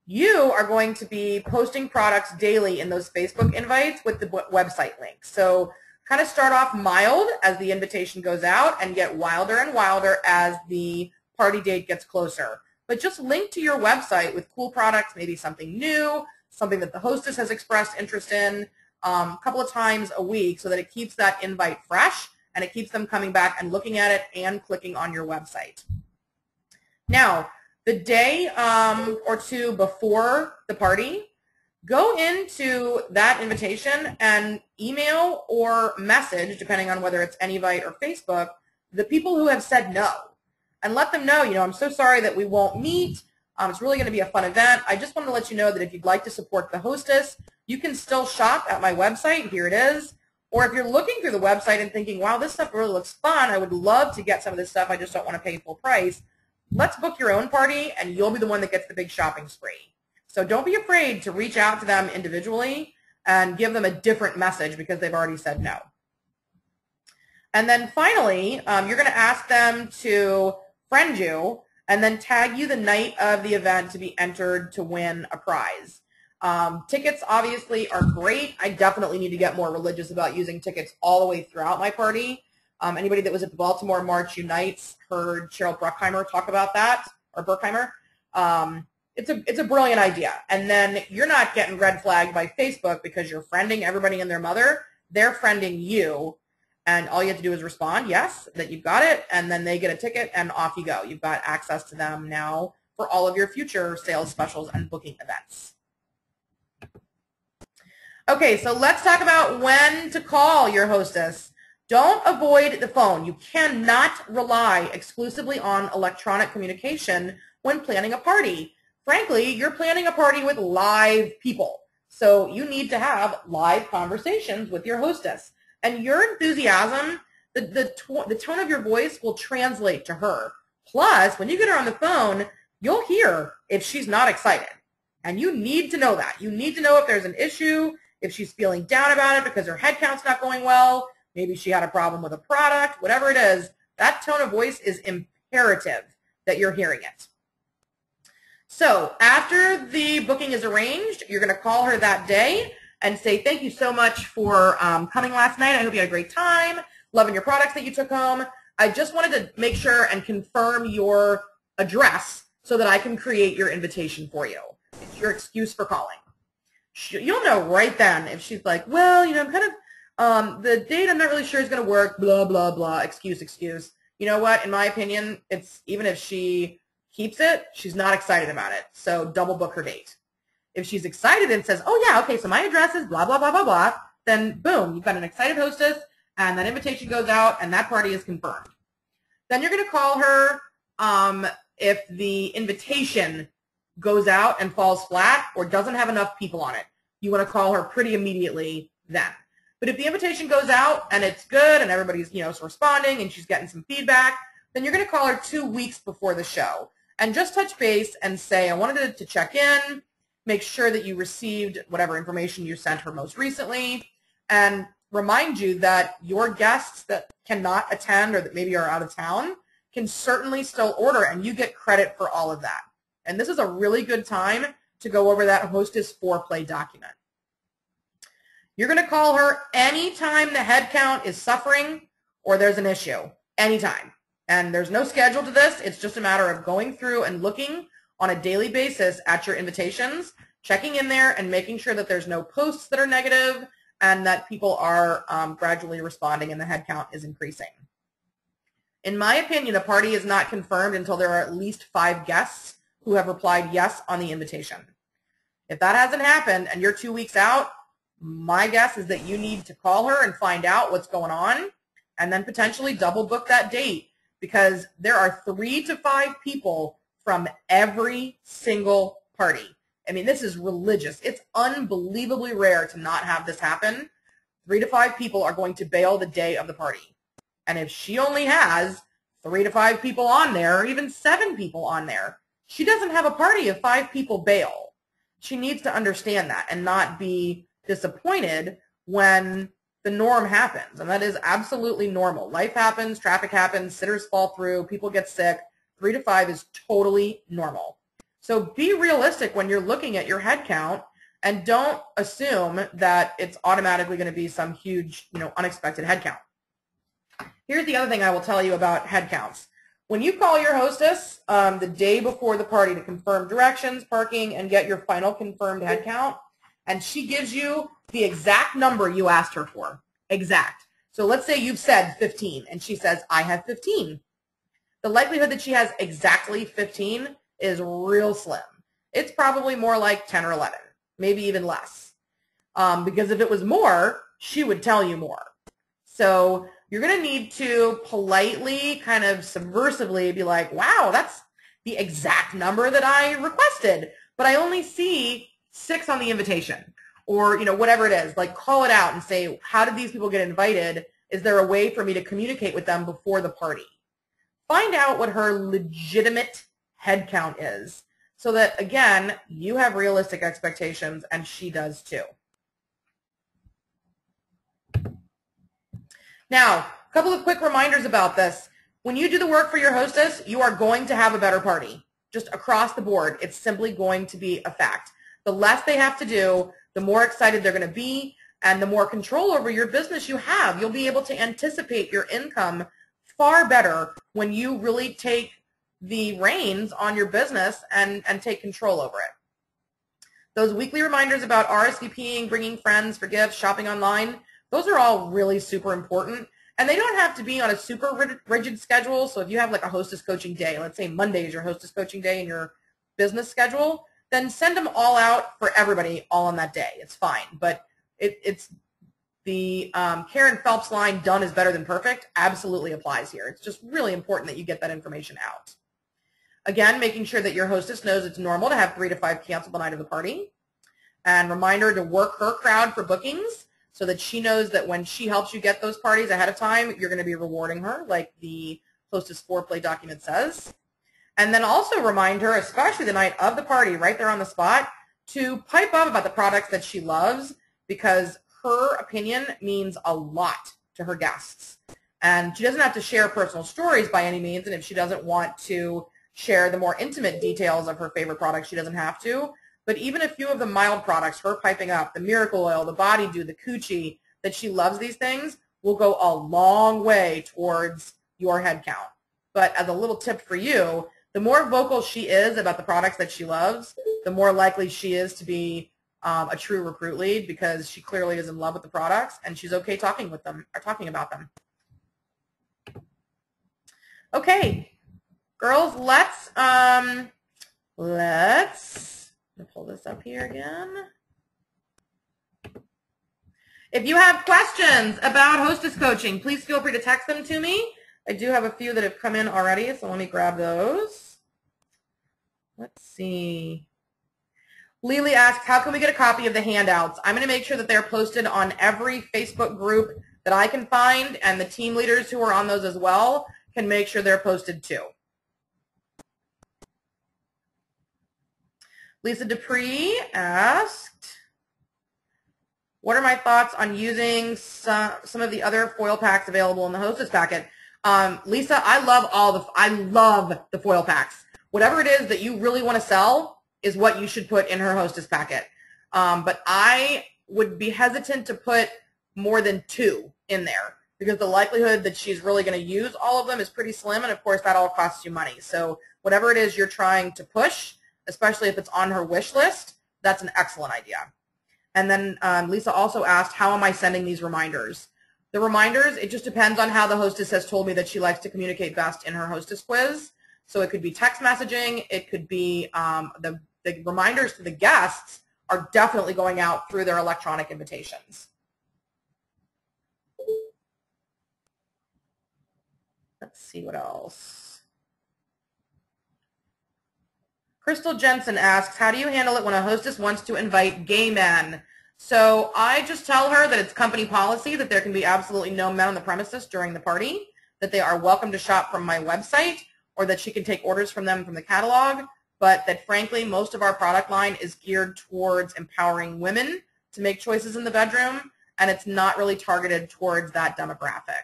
You are going to be posting products daily in those Facebook invites with the website link. So kind of start off mild as the invitation goes out and get wilder and wilder as the party date gets closer. But just link to your website with cool products, maybe something new, something that the hostess has expressed interest in a couple of times a week so that it keeps that invite fresh and it keeps them coming back and looking at it and clicking on your website. Now, the day or two before the party, go into that invitation and email or message, depending on whether it's Anybite or Facebook, the people who have said no. And let them know, you know, I'm so sorry that we won't meet. It's really going to be a fun event. I just wanted to let you know that if you'd like to support the hostess, you can still shop at my website. Here it is. Or if you're looking through the website and thinking, wow, this stuff really looks fun, I would love to get some of this stuff, I just don't want to pay full price. Let's book your own party, and you'll be the one that gets the big shopping spree. So don't be afraid to reach out to them individually and give them a different message because they've already said no. And then finally, you're going to ask them to friend you and then tag you the night of the event to be entered to win a prize. Tickets obviously are great. I definitely need to get more religious about using tickets all the way throughout my party. Anybody that was at the Baltimore March Unites heard Cheryl Bruckheimer talk about that, or Bruckheimer. It's a brilliant idea. And then you're not getting red flagged by Facebook because you're friending everybody and their mother. They're friending you, and all you have to do is respond, yes, that you've got it, and then they get a ticket, and off you go. You've got access to them now for all of your future sales specials and booking events. Okay, so let's talk about when to call your hostess. Don't avoid the phone. You cannot rely exclusively on electronic communication when planning a party. Frankly, you're planning a party with live people. So you need to have live conversations with your hostess. And your enthusiasm, the tone of your voice will translate to her. Plus, when you get her on the phone, you'll hear if she's not excited. And you need to know that. You need to know if there's an issue, if she's feeling down about it because her head count's not going well, maybe she had a problem with a product, whatever it is, that tone of voice is imperative that you're hearing it. So after the booking is arranged, you're going to call her that day and say, thank you so much for coming last night. I hope you had a great time. Loving your products that you took home. I just wanted to make sure and confirm your address so that I can create your invitation for you. It's your excuse for calling. You'll know right then if she's like, well, you know, I'm kind of, the date I'm not really sure is going to work, blah, blah, blah, excuse. You know what? In my opinion, it's even if she keeps it, she's not excited about it. So double book her date. If she's excited and says, oh yeah, okay, so my address is blah, blah, blah, blah, blah, then boom, you've got an excited hostess and that invitation goes out and that party is confirmed. Then you're going to call her if the invitation goes out and falls flat or doesn't have enough people on it. You want to call her pretty immediately then. But if the invitation goes out and it's good and everybody's, you know, responding and she's getting some feedback, then you're going to call her 2 weeks before the show and just touch base and say, I wanted to check in, make sure that you received whatever information you sent her most recently, and remind you that your guests that cannot attend or that maybe are out of town can certainly still order and you get credit for all of that. And this is a really good time to go over that Hostess Foreplay document. You're going to call her anytime the head count is suffering or there's an issue, anytime. And there's no schedule to this. It's just a matter of going through and looking on a daily basis at your invitations, checking in there and making sure that there's no posts that are negative and that people are gradually responding and the head count is increasing. In my opinion, a party is not confirmed until there are at least 5 guests who have replied yes on the invitation. If that hasn't happened and you're 2 weeks out, my guess is that you need to call her and find out what's going on and then potentially double book that date because there are 3 to 5 people from every single party. I mean, this is religious. It's unbelievably rare to not have this happen. 3 to 5 people are going to bail the day of the party. And if she only has 3 to 5 people on there, or even 7 people on there, she doesn't have a party if 5 people bail. She needs to understand that and not be disappointed when the norm happens. And that is absolutely normal. Life happens, traffic happens, sitters fall through, people get sick. 3 to 5 is totally normal. So be realistic when you're looking at your head count and don't assume that it's automatically going to be some huge, unexpected head count. Here's the other thing I will tell you about head counts. When you call your hostess the day before the party to confirm directions, parking, and get your final confirmed head count, and she gives you the exact number you asked her for, exact. So let's say you've said 15, and she says, I have 15. The likelihood that she has exactly 15 is real slim. It's probably more like 10 or 11, maybe even less. Because if it was more, she would tell you more. So you're going to need to politely, kind of subversively be like, wow, that's the exact number that I requested, but I only see 6 on the invitation. Or, whatever it is, like call it out and say, how did these people get invited? Is there a way for me to communicate with them before the party? Find out what her legitimate head count is so that, again, you have realistic expectations and she does too. Now, a couple of quick reminders about this. When you do the work for your hostess, you are going to have a better party. Just across the board, it's simply going to be a fact. The less they have to do, the more excited they're going to be, and the more control over your business you have. You'll be able to anticipate your income far better when you really take the reins on your business and take control over it. Those weekly reminders about RSVPing, bringing friends for gifts, shopping online, those are all really super important. And they don't have to be on a super rigid schedule. So if you have like a hostess coaching day, let's say Monday is your hostess coaching day in your business schedule, then send them all out for everybody all on that day. It's fine. But it's the Karen Phelps line, done is better than perfect, absolutely applies here. It's just really important that you get that information out. Again, making sure that your hostess knows it's normal to have 3 to 5 cancel the night of the party. And reminder to work her crowd for bookings so that she knows that when she helps you get those parties ahead of time, you're going to be rewarding her, like the Hostess Foreplay document says. And then also remind her, especially the night of the party, right there on the spot, to pipe up about the products that she loves, because her opinion means a lot to her guests. And she doesn't have to share personal stories by any means, and if she doesn't want to share the more intimate details of her favorite products, she doesn't have to. But even a few of the mild products, her piping up, the Miracle Oil, the Body Dew, the Coochie, that she loves these things, will go a long way towards your head count. But as a little tip for you, the more vocal she is about the products that she loves, the more likely she is to be a true recruit lead, because she clearly is in love with the products and she's okay talking with them or talking about them. Okay, girls, let's pull this up here again. If you have questions about hostess coaching, please feel free to text them to me. I do have a few that have come in already, so let me grab those. Let's see. Lily asks, how can we get a copy of the handouts? I'm going to make sure that they're posted on every Facebook group that I can find, and the team leaders who are on those as well can make sure they're posted too. Lisa Dupree asked, what are my thoughts on using some of the other foil packs available in the hostess packet? Lisa, I love the foil packs. Whatever it is that you really want to sell is what you should put in her hostess packet. But I would be hesitant to put more than 2 in there, because the likelihood that she's really going to use all of them is pretty slim, and of course that all costs you money. So whatever it is you're trying to push, especially if it's on her wish list, that's an excellent idea. And then Lisa also asked, how am I sending these reminders? The reminders, it just depends on how the hostess has told me that she likes to communicate best in her hostess quiz. So it could be text messaging. It could be the reminders to the guests are definitely going out through their electronic invitations. Let's see what else. Crystal Jensen asks, how do you handle it when a hostess wants to invite gay men? So I just tell her that it's company policy that there can be absolutely no men on the premises during the party, that they are welcome to shop from my website, or that she can take orders from them from the catalog, but that frankly most of our product line is geared towards empowering women to make choices in the bedroom, and it's not really targeted towards that demographic.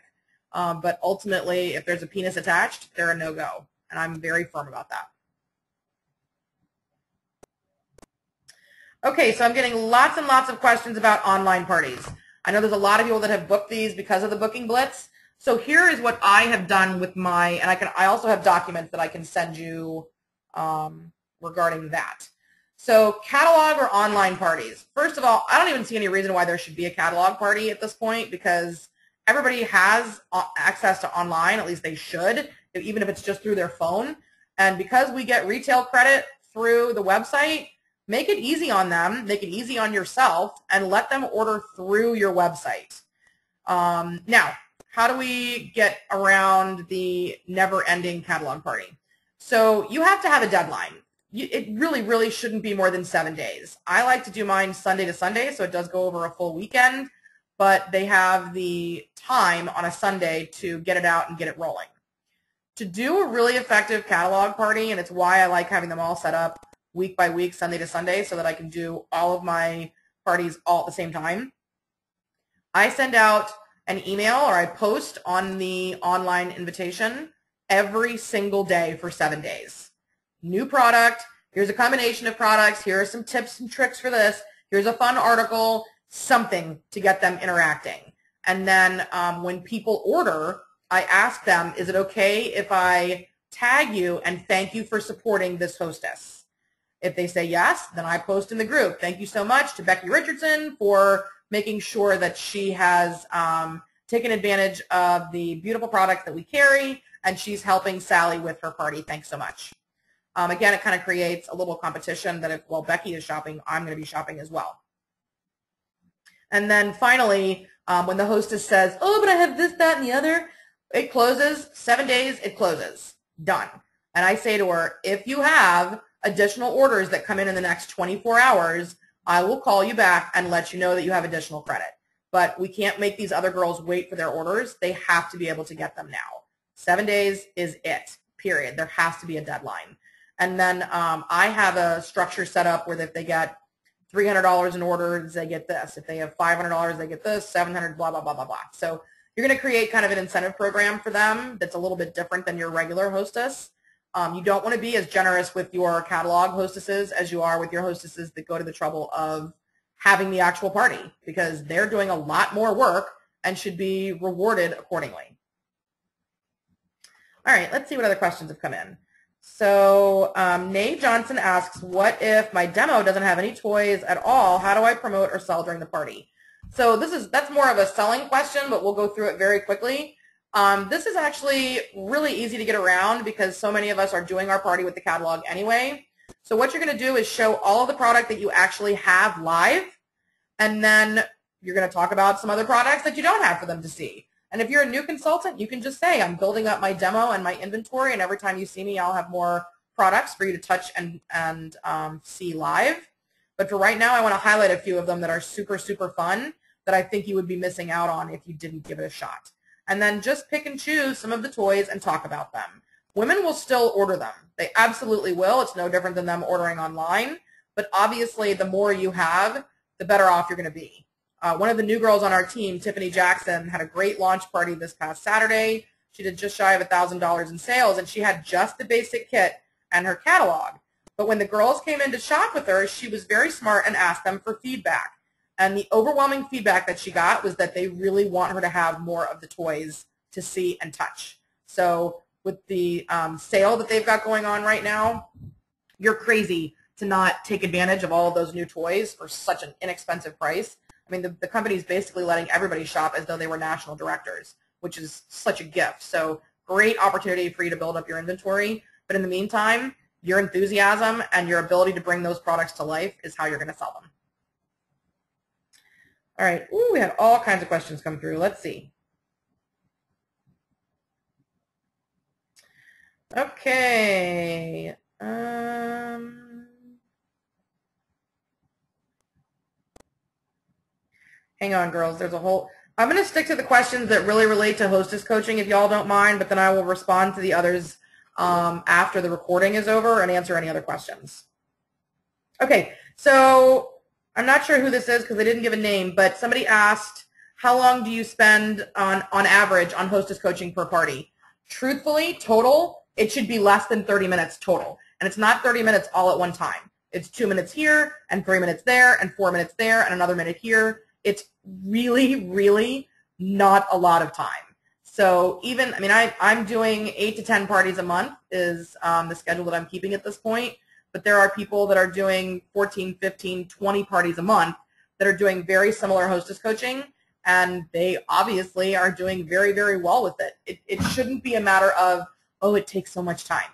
But ultimately, if there's a penis attached, they're a no-go, and I'm very firm about that. Okay, so I'm getting lots and lots of questions about online parties. I know there's a lot of people that have booked these because of the booking blitz. So here is what I have done with my, and I also have documents that I can send you regarding that. So catalog or online parties. First of all, I don't even see any reason why there should be a catalog party at this point, because everybody has access to online, at least they should, even if it's just through their phone. And because we get retail credit through the website, make it easy on them, make it easy on yourself, and let them order through your website. Now, how do we get around the never-ending catalog party? So you have to have a deadline. It really, really shouldn't be more than 7 days. I like to do mine Sunday to Sunday, so it does go over a full weekend, but they have the time on a Sunday to get it out and get it rolling. To do a really effective catalog party, and it's why I like having them all set up week by week, Sunday to Sunday, so that I can do all of my parties all at the same time, I send out an email, or I post on the online invitation every single day for 7 days. New product, here's a combination of products, here are some tips and tricks for this, here's a fun article, something to get them interacting. And then when people order, I ask them, is it okay if I tag you and thank you for supporting this hostess? If they say yes, then I post in the group, thank you so much to Becky Richardson for making sure that she has taken advantage of the beautiful products that we carry, and she's helping Sally with her party. Thanks so much. Again, it kind of creates a little competition that if, while Becky is shopping, I'm going to be shopping as well. And then finally, when the hostess says, oh, but I have this, that, and the other, it closes. 7 days, it closes. Done. And I say to her, if you have additional orders that come in the next 24 hours, I will call you back and let you know that you have additional credit. But we can't make these other girls wait for their orders. They have to be able to get them now. 7 days is it, period. There has to be a deadline. And then I have a structure set up where if they get $300 in orders, they get this. If they have $500, they get this, $700, blah, blah, blah, blah, blah. So you're going to create kind of an incentive program for them that's a little bit different than your regular hostess. You don't want to be as generous with your catalog hostesses as you are with your hostesses that go to the trouble of having the actual party, because they're doing a lot more work and should be rewarded accordingly. All right, let's see what other questions have come in. So Nate Johnson asks, what if my demo doesn't have any toys at all? How do I promote or sell during the party? So that's more of a selling question, but we'll go through it very quickly. This is actually really easy to get around because so many of us are doing our party with the catalog anyway. So what you're going to do is show all of the product that you actually have live, and then you're going to talk about some other products that you don't have for them to see. And if you're a new consultant, you can just say, I'm building up my demo and my inventory, and every time you see me, I'll have more products for you to touch and see live. But for right now, I want to highlight a few of them that are super, super fun that I think you would be missing out on if you didn't give it a shot. And then just pick and choose some of the toys and talk about them. Women will still order them. They absolutely will. It's no different than them ordering online. But obviously, the more you have, the better off you're going to be. One of the new girls on our team, Tiffany Jackson, had a great launch party this past Saturday. She did just shy of $1,000 in sales, and she had just the basic kit and her catalog. But when the girls came in to shop with her, she was very smart and asked them for feedback. And the overwhelming feedback that she got was that they really want her to have more of the toys to see and touch. So with the sale that they've got going on right now, you're crazy to not take advantage of all of those new toys for such an inexpensive price. I mean, the company's basically letting everybody shop as though they were national directors, which is such a gift. So great opportunity for you to build up your inventory. But in the meantime, your enthusiasm and your ability to bring those products to life is how you're going to sell them. All right. Ooh, we had all kinds of questions come through. Let's see. Okay. Hang on, girls. There's a whole... I'm going to stick to the questions that really relate to hostess coaching, if y'all don't mind, but then I will respond to the others after the recording is over and answer any other questions. Okay, so I'm not sure who this is because they didn't give a name, but somebody asked, how long do you spend on average on hostess coaching per party? Truthfully, total, it should be less than 30 minutes total. And it's not 30 minutes all at one time. It's 2 minutes here and 3 minutes there and 4 minutes there and another minute here. It's really, really not a lot of time. So even, I mean, I'm doing 8 to 10 parties a month is the schedule that I'm keeping at this point. But there are people that are doing 14, 15, 20 parties a month that are doing very similar hostess coaching, and they obviously are doing very, very well with it. It shouldn't be a matter of, oh, it takes so much time.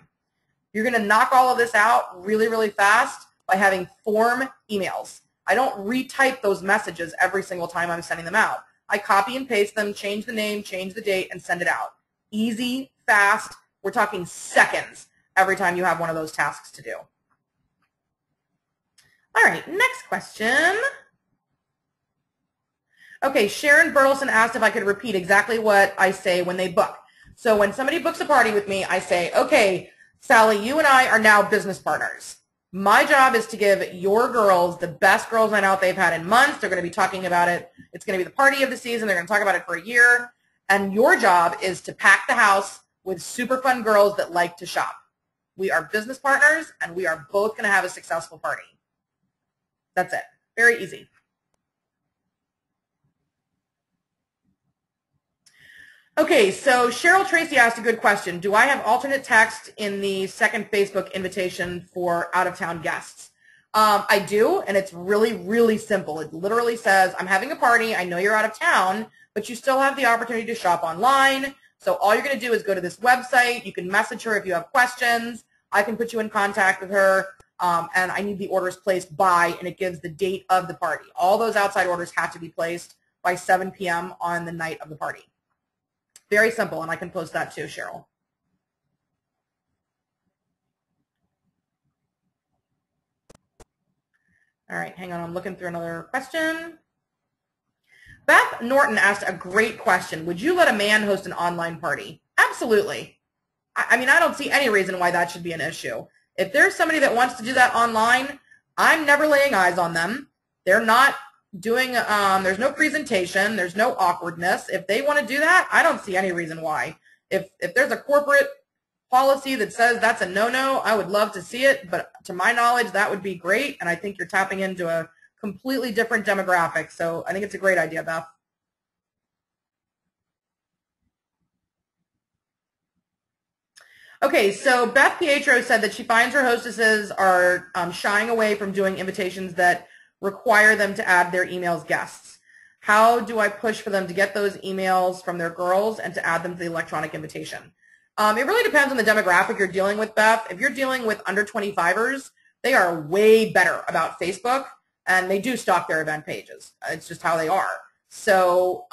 You're going to knock all of this out really, really fast by having form emails. I don't retype those messages every single time I'm sending them out. I copy and paste them, change the name, change the date, and send it out. Easy, fast. We're talking seconds every time you have one of those tasks to do. All right, next question. Okay, Sharon Bertelson asked if I could repeat exactly what I say when they book. So when somebody books a party with me, I say, okay, Sally, you and I are now business partners. My job is to give your girls the best girls night out they've had in months. They're going to be talking about it. It's going to be the party of the season. They're going to talk about it for a year. And your job is to pack the house with super fun girls that like to shop. We are business partners, and we are both going to have a successful party. That's it. Very easy. Okay, so Cheryl Tracy asked a good question. Do I have alternate text in the second Facebook invitation for out-of-town guests? I do, and it's really, really simple. It literally says, I'm having a party. I know you're out of town, but you still have the opportunity to shop online. So all you're going to do is go to this website. You can message her if you have questions. I can put you in contact with her, and I need the orders placed by, and it gives the date of the party. All those outside orders have to be placed by 7 p.m. on the night of the party. Very simple, and I can post that too, Cheryl. All right, hang on. I'm looking through another question. Beth Norton asked a great question. Would you let a man host an online party? Absolutely. I mean, I don't see any reason why that should be an issue. If there's somebody that wants to do that online, I'm never laying eyes on them. They're not doing, there's no presentation, there's no awkwardness. If they want to do that, I don't see any reason why. If there's a corporate policy that says that's a no-no, I would love to see it, but to my knowledge, that would be great, and I think you're tapping into a completely different demographic, so I think it's a great idea, Beth. Okay, so Beth Pietro said that she finds her hostesses are shying away from doing invitations that require them to add their emails guests. How do I push for them to get those emails from their girls and to add them to the electronic invitation? It really depends on the demographic you're dealing with, Beth. If you're dealing with under 25ers, they are way better about Facebook, and they do stalk their event pages. It's just how they are. So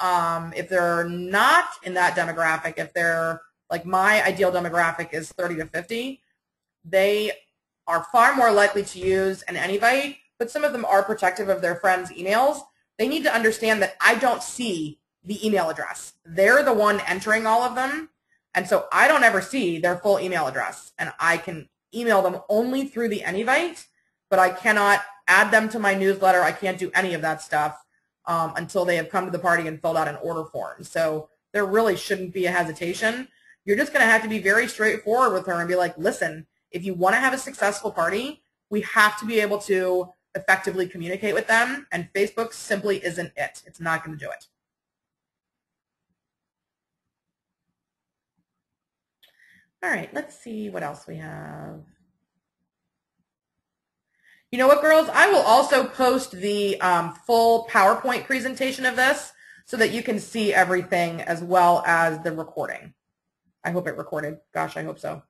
if they're not in that demographic, if they're like my ideal demographic is 30 to 50, they are far more likely to use an invite, but some of them are protective of their friends' emails. They need to understand that I don't see the email address. They're the one entering all of them, and so I don't ever see their full email address, and I can email them only through the invite, but I cannot add them to my newsletter. I can't do any of that stuff until they have come to the party and filled out an order form. So there really shouldn't be a hesitation. You're just going to have to be very straightforward with her and be like, listen, if you want to have a successful party, we have to be able to effectively communicate with them, and Facebook simply isn't it. It's not going to do it. All right, let's see what else we have. You know what, girls? I will also post the full PowerPoint presentation of this so that you can see everything as well as the recording. I hope it recorded. Gosh, I hope so.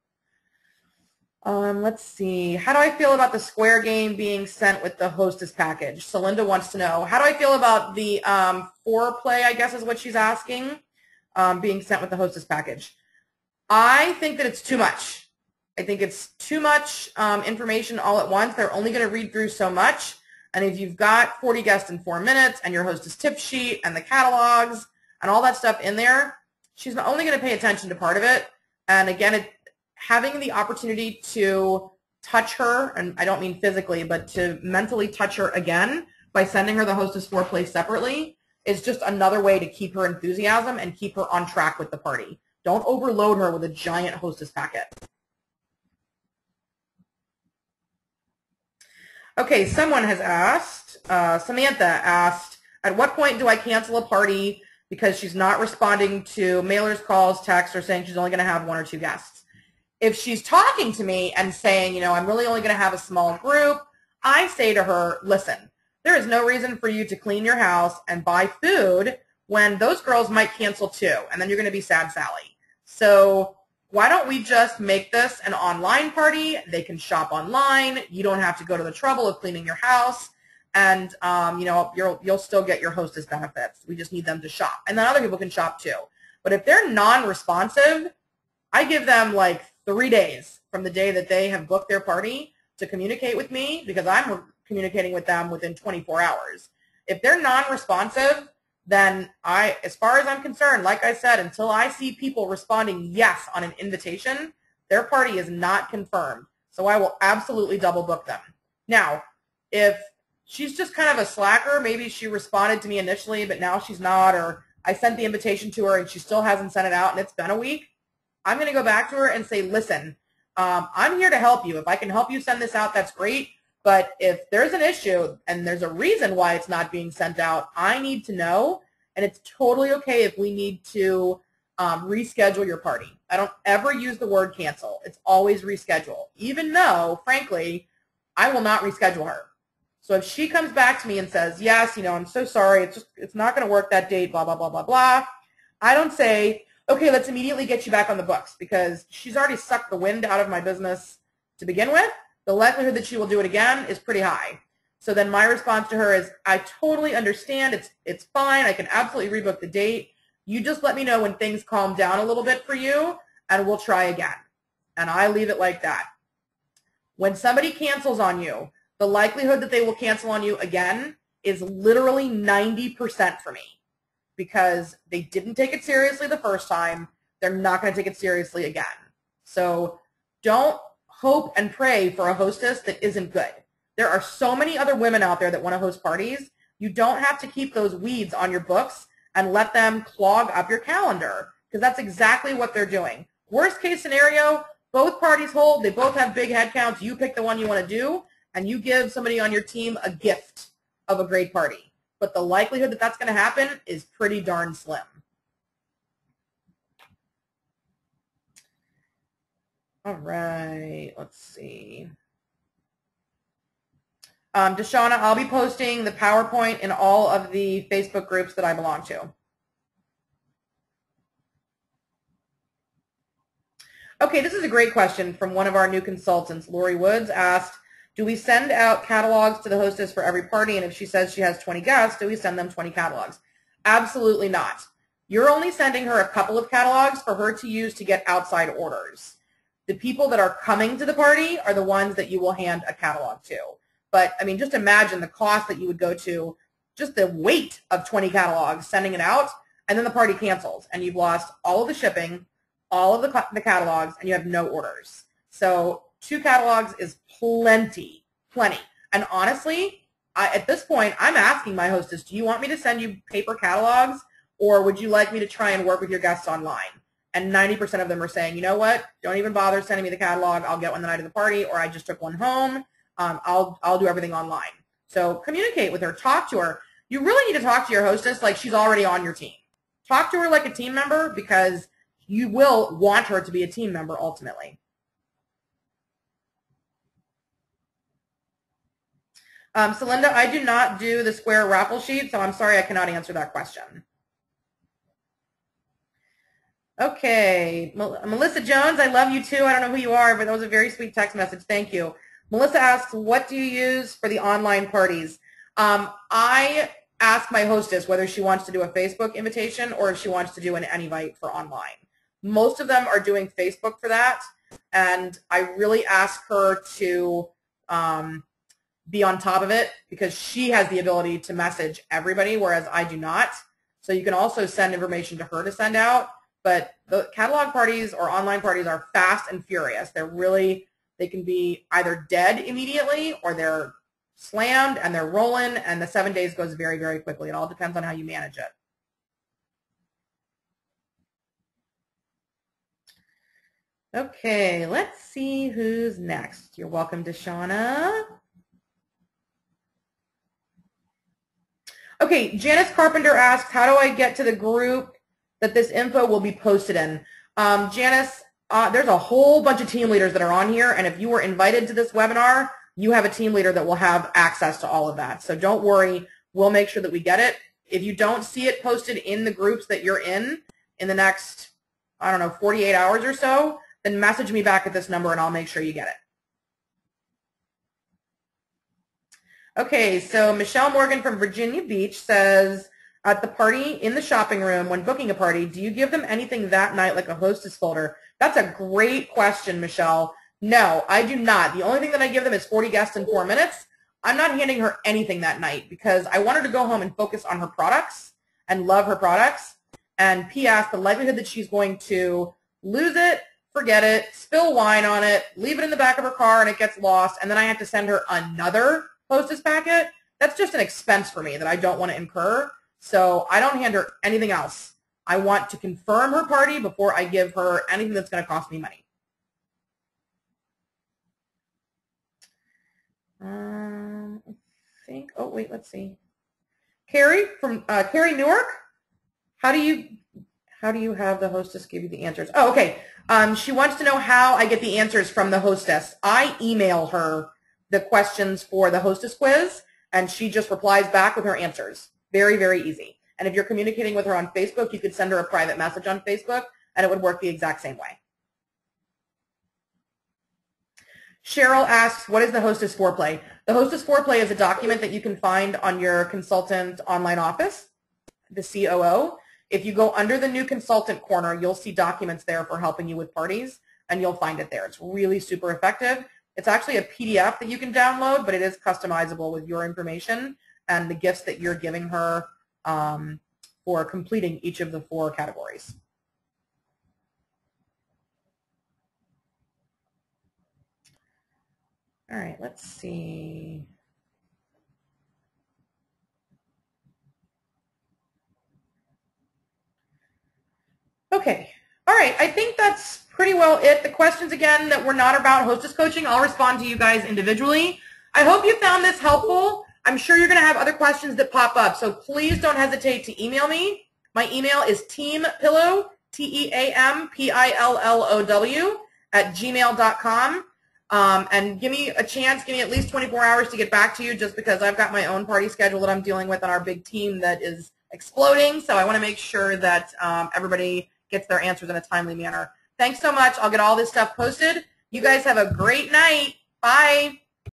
Let's see. How do I feel about the Square game being sent with the Hostess package? So Linda wants to know, how do I feel about the Foreplay, I guess is what she's asking, being sent with the Hostess package? I think that it's too much. I think it's too much information all at once. They're only going to read through so much. And if you've got 40 guests in 4 minutes and your Hostess tip sheet and the catalogs and all that stuff in there, she's not only going to pay attention to part of it. And again, having the opportunity to touch her, and I don't mean physically, but to mentally touch her again by sending her the Hostess Foreplay separately is just another way to keep her enthusiasm and keep her on track with the party. Don't overload her with a giant Hostess packet. Okay, someone has asked, Samantha asked, at what point do I cancel a party because she's not responding to mailers, calls, texts, or saying she's only going to have 1 or 2 guests? If she's talking to me and saying, you know, I'm really only going to have a small group, I say to her, listen, there is no reason for you to clean your house and buy food when those girls might cancel too, and then you're going to be sad Sally. So why don't we just make this an online party? They can shop online. You don't have to go to the trouble of cleaning your house. And, you know, you'll still get your Hostess benefits. We just need them to shop. And then other people can shop too. But if they're non-responsive, I give them like 3 days from the day that they have booked their party to communicate with me, because I'm communicating with them within 24 hours. If they're non-responsive, then as far as I'm concerned, like I said, until I see people responding yes on an invitation, their party is not confirmed. So I will absolutely double book them. Now, if she's just kind of a slacker, maybe she responded to me initially, but now she's not, or I sent the invitation to her and she still hasn't sent it out and it's been a week, I'm going to go back to her and say, listen, I'm here to help you. If I can help you send this out, that's great. But if there's an issue and there's a reason why it's not being sent out, I need to know, and it's totally okay if we need to reschedule your party. I don't ever use the word cancel. It's always reschedule, even though, frankly, I will not reschedule her. So if she comes back to me and says, yes, you know, I'm so sorry, it's not going to work that date, blah, blah, blah, blah, blah, I don't say, okay, let's immediately get you back on the books, because she's already sucked the wind out of my business to begin with. The likelihood that she will do it again is pretty high. So then my response to her is, I totally understand. It's fine. I can absolutely rebook the date. You just let me know when things calm down a little bit for you, and we'll try again. And I leave it like that. When somebody cancels on you, the likelihood that they will cancel on you again is literally 90% for me, because they didn't take it seriously the first time. they're not going to take it seriously again. So don't hope and pray for a hostess that isn't good. There are so many other women out there that want to host parties. You don't have to keep those weeds on your books and let them clog up your calendar, because that's exactly what they're doing. Worst case scenario, both parties hold, they both have big head counts, you pick the one you want to do, and you give somebody on your team a gift of a great party. But the likelihood that that's going to happen is pretty darn slim. All right, let's see. Deshauna, I'll be posting the PowerPoint in all of the Facebook groups that I belong to. Okay, this is a great question from one of our new consultants. Lori Woods asked, do we send out catalogs to the hostess for every party? And if she says she has 20 guests, do we send them 20 catalogs? Absolutely not. You're only sending her a couple of catalogs for her to use to get outside orders. The people that are coming to the party are the ones that you will hand a catalog to. But, I mean, just imagine the cost that you would go to, just the weight of 20 catalogs, sending it out, and then the party cancels, and you've lost all of the shipping, all of the catalogs, and you have no orders. So 2 catalogs is plenty. And honestly, at this point, I'm asking my hostess, do you want me to send you paper catalogs, or would you like me to try and work with your guests online? And 90% of them are saying, you know what, don't even bother sending me the catalog. I'll get one the night of the party, or I just took one home. I'll do everything online. So communicate with her. Talk to her. You really need to talk to your hostess like she's already on your team. Talk to her like a team member, because you will want her to be a team member ultimately. So Linda, I do not do the square raffle sheet, so I'm sorry I cannot answer that question. Okay, Melissa Jones, I love you too. I don't know who you are, but that was a very sweet text message. Thank you. Melissa asks, what do you use for the online parties? I ask my hostess whether she wants to do a Facebook invitation or if she wants to do an invite for online. Most of them are doing Facebook for that, and I really ask her to be on top of it, because she has the ability to message everybody, whereas I do not. So you can also send information to her to send out, but the catalog parties or online parties are fast and furious. They can be either dead immediately, or they're slammed and they're rolling, and the 7 days goes very, very quickly. It all depends on how you manage it. Okay, let's see who's next. You're welcome, Deshauna. Okay, Janice Carpenter asks, how do I get to the group that this info will be posted in? Janice, there's a whole bunch of team leaders that are on here, and if you were invited to this webinar, you have a team leader that will have access to all of that. So don't worry, we'll make sure that we get it. If you don't see it posted in the groups that you're in the next, I don't know, 48 hours or so, then message me back at this number and I'll make sure you get it. Okay, so Michelle Morgan from Virginia Beach says, at the party in the shopping room, when booking a party, do you give them anything that night like a hostess folder? That's a great question, Michelle. No, I do not. The only thing that I give them is 40 guests in 4 minutes. I'm not handing her anything that night because I want her to go home and focus on her products and love her products. And P.S., the likelihood that she's going to lose it, forget it, spill wine on it, leave it in the back of her car and it gets lost, and then I have to send her another hostess packet, that's just an expense for me that I don't want to incur. So I don't hand her anything else. I want to confirm her party before I give her anything that's going to cost me money. I think, oh wait, let's see. Carrie from Carrie Newark, how do you have the hostess give you the answers? Oh, okay. She wants to know how I get the answers from the hostess. I email her the questions for the hostess quiz, and she just replies back with her answers. Very, very easy. And if you're communicating with her on Facebook, you could send her a private message on Facebook, and it would work the exact same way. Cheryl asks, what is the Hostess Foreplay? The Hostess Foreplay is a document that you can find on your consultant online office, the COO. If you go under the new consultant corner, you'll see documents there for helping you with parties, and you'll find it there. It's really super effective. It's actually a PDF that you can download, but it is customizable with your information and the gifts that you're giving her for completing each of the 4 categories. All right, let's see. Okay. All right, I think that's pretty well it. The questions, again, that were not about hostess coaching, I'll respond to you guys individually. I hope you found this helpful. I'm sure you're going to have other questions that pop up, so please don't hesitate to email me. My email is teampillow, TEAMPILLOW, @gmail.com. And give me a chance, give me at least 24 hours to get back to you, just because I've got my own party schedule that I'm dealing with on our big team that is exploding, so I want to make sure that everybody gets their answers in a timely manner. Thanks so much. I'll get all this stuff posted. You guys have a great night. Bye.